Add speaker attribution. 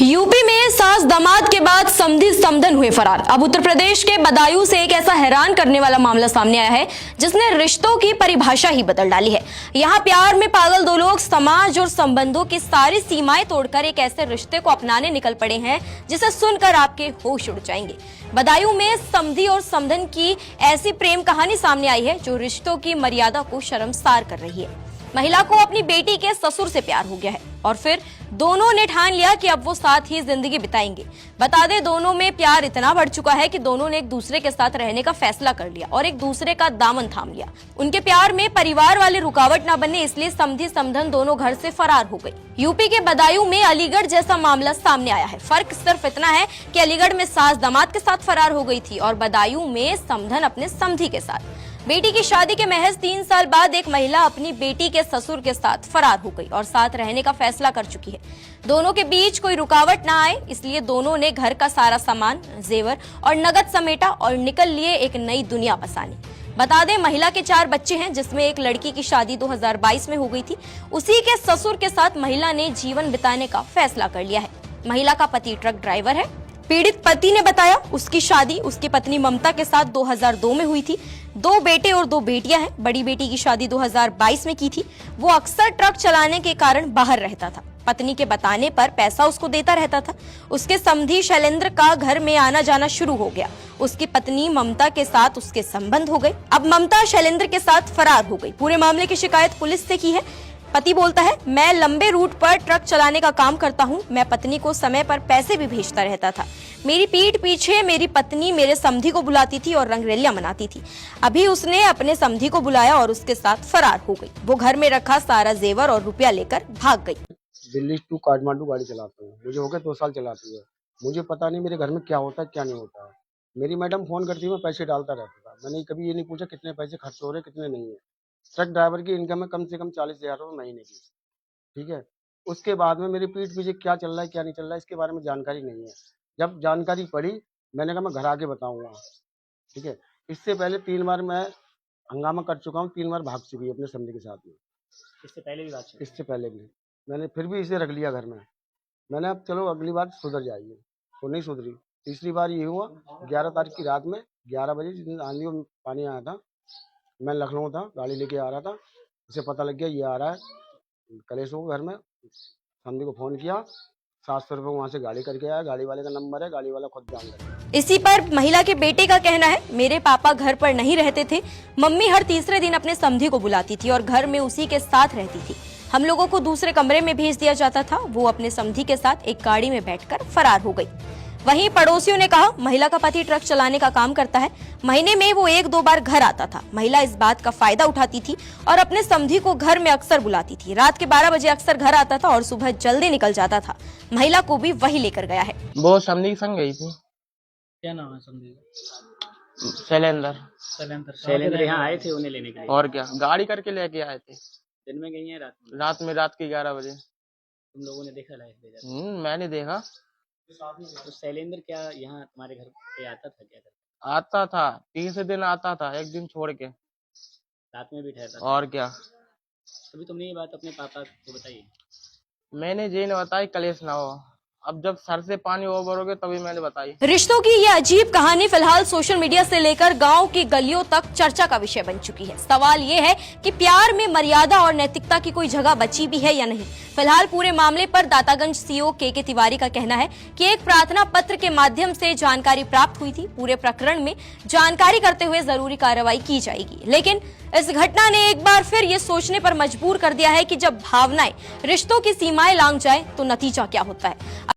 Speaker 1: UP में सास दामाद के बाद समधी समधन हुए फरार। अब उत्तर प्रदेश के बदायूं से एक ऐसा हैरान करने वाला मामला सामने आया है जिसने रिश्तों की परिभाषा ही बदल डाली है। यहाँ प्यार में पागल दो लोग समाज और संबंधों की सारी सीमाएं तोड़कर एक ऐसे रिश्ते को अपनाने निकल पड़े हैं जिसे सुनकर आपके होश उड़ जाएंगे। बदायूं में समधी और समधन की ऐसी प्रेम कहानी सामने आई है जो रिश्तों की मर्यादा को शर्मसार कर रही है। महिला को अपनी बेटी के ससुर से प्यार हो गया है और फिर दोनों ने ठान लिया कि अब वो साथ ही जिंदगी बिताएंगे। बता दें, दोनों में प्यार इतना बढ़ चुका है कि दोनों ने एक दूसरे के साथ रहने का फैसला कर लिया और एक दूसरे का दामन थाम लिया। उनके प्यार में परिवार वाले रुकावट न बने इसलिए समधी समधन दोनों घर से फरार हो गई। यूपी के बदायूं में अलीगढ़ जैसा मामला सामने आया है। फर्क सिर्फ इतना है कि अलीगढ़ में सास दामाद के साथ फरार हो गई थी और बदायूं में समधन अपने समधी के साथ। बेटी की शादी के महज 3 साल बाद एक महिला अपनी बेटी के ससुर के साथ फरार हो गई और साथ रहने का फैसला कर चुकी है। दोनों के बीच कोई रुकावट ना आए इसलिए दोनों ने घर का सारा सामान, जेवर और नगद समेटा और निकल लिए एक नई दुनिया बसाने। बता दें, महिला के 4 बच्चे हैं जिसमें एक लड़की की शादी 2022 में हो गई थी। उसी के ससुर के साथ महिला ने जीवन बिताने का फैसला कर लिया है। महिला का पति ट्रक ड्राइवर है। पीड़ित पति ने बताया उसकी शादी उसकी पत्नी ममता के साथ 2002 में हुई थी। 2 बेटे और 2 बेटियां हैं। बड़ी बेटी की शादी 2022 में की थी। वो अक्सर ट्रक चलाने के कारण बाहर रहता था। पत्नी के बताने पर पैसा उसको देता रहता था। उसके समधी शैलेंद्र का घर में आना जाना शुरू हो गया। उसकी पत्नी ममता के साथ उसके संबंध हो गए। अब ममता शैलेंद्र के साथ फरार हो गई। पूरे मामले की शिकायत पुलिस से की है। पति बोलता है, मैं लंबे रूट पर ट्रक चलाने का काम करता हूं। मैं पत्नी को समय पर पैसे भी भेजता रहता था। मेरी पीठ पीछे मेरी पत्नी मेरे समधी को बुलाती थी और रंगरेलियां मनाती थी। अभी उसने अपने समधी को बुलाया और उसके साथ फरार हो गई। वो घर में रखा सारा जेवर और रुपया लेकर भाग गई।
Speaker 2: दिल्ली टू काठमांडू गाड़ी चलाता हूँ। मुझे हो गए 2 साल चलाती है। मुझे पता नहीं मेरे घर में क्या होता है क्या नहीं होता है। मेरी मैडम फोन करती है, मैं पैसे डालता रहता था। मैंने कभी ये नहीं पूछा कितने पैसे खर्च हो रहे कितने नहीं है। ट्रक ड्राइवर की इनकम है कम से कम 40,000 रुपये महीने की। ठीक है, उसके बाद में मेरी पीठ पीछे क्या चल रहा है क्या नहीं चल रहा है इसके बारे में जानकारी नहीं है। जब जानकारी पड़ी मैंने कहा मैं घर आके बताऊंगा। ठीक है, इससे पहले 3 बार मैं हंगामा कर चुका हूँ। 3 बार भाग चुकी है अपने समधी के साथ में। इससे पहले भी मैंने फिर भी इसे रख लिया घर में। मैंने अब चलो अगली बार सुधर जाएगी, वो नहीं सुधरी। तीसरी बार ये हुआ 11 तारीख की रात में 11 बजे, जिस दिन आंधी और पानी आया था। मैं लखनऊ था, गाड़ी लेके आ रहा था। उसे पता लग गया ये आ रहा है कलेश हो घर में। समधी को फोन किया, 700 रुपये वहाँ से गाड़ी करके आया। गाड़ी वाले का नंबर है, गाड़ी वाला खुद जान गया।
Speaker 1: इसी पर महिला के बेटे का कहना है, मेरे पापा घर पर नहीं रहते थे। मम्मी हर तीसरे दिन अपने समधी को बुलाती थी और घर में उसी के साथ रहती थी। हम लोगों को दूसरे कमरे में भेज दिया जाता था। वो अपने समधी के साथ एक गाड़ी में बैठकर फरार हो गई। वहीं पड़ोसियों ने कहा, महिला का पति ट्रक चलाने का काम करता है। महीने में वो 1-2 बार घर आता था। महिला इस बात का फायदा उठाती थी और अपने समधी को घर में अक्सर बुलाती थी। रात के 12 बजे अक्सर घर आता था और सुबह जल्दी निकल जाता था। महिला को भी वही लेकर गया है।
Speaker 3: वो समधी के संग गई थी।
Speaker 4: क्या नाम है समधी का?
Speaker 3: शैलेंद्र।
Speaker 4: शैलेंद्र यहाँ आए थे उन्हें लेने के लिए?
Speaker 3: और क्या, गाड़ी करके लेके आए थे।
Speaker 4: दिन में गई है
Speaker 3: रात के 11 बजे।
Speaker 4: तुम लोगों ने देखा लाइफ?
Speaker 3: मैंने देखा।
Speaker 4: तो शैलेंद्र क्या यहाँ तुम्हारे घर पे आता था? क्या करता?
Speaker 3: आता था, तीसरे दिन आता था, एक दिन छोड़ के।
Speaker 4: रात में भी ठहरता था?
Speaker 3: और क्या।
Speaker 4: अभी तुमने ये बात अपने पापा को बताई?
Speaker 3: मैंने जी ने बताई कलेश ना हो। अब जब सर से पानी ओवर हो गया तभी मैंने बताई।
Speaker 1: रिश्तों की ये अजीब कहानी फिलहाल सोशल मीडिया से लेकर गांव की गलियों तक चर्चा का विषय बन चुकी है। सवाल ये है कि प्यार में मर्यादा और नैतिकता की कोई जगह बची भी है या नहीं। फिलहाल पूरे मामले पर दातागंज सीओ के तिवारी का कहना है कि एक प्रार्थना पत्र के माध्यम से जानकारी प्राप्त हुई थी। पूरे प्रकरण में जानकारी करते हुए जरूरी कार्रवाई की जाएगी। लेकिन इस घटना ने एक बार फिर ये सोचने पर मजबूर कर दिया है कि जब भावनाएं रिश्तों की सीमाएं लांघ जाए तो नतीजा क्या होता है।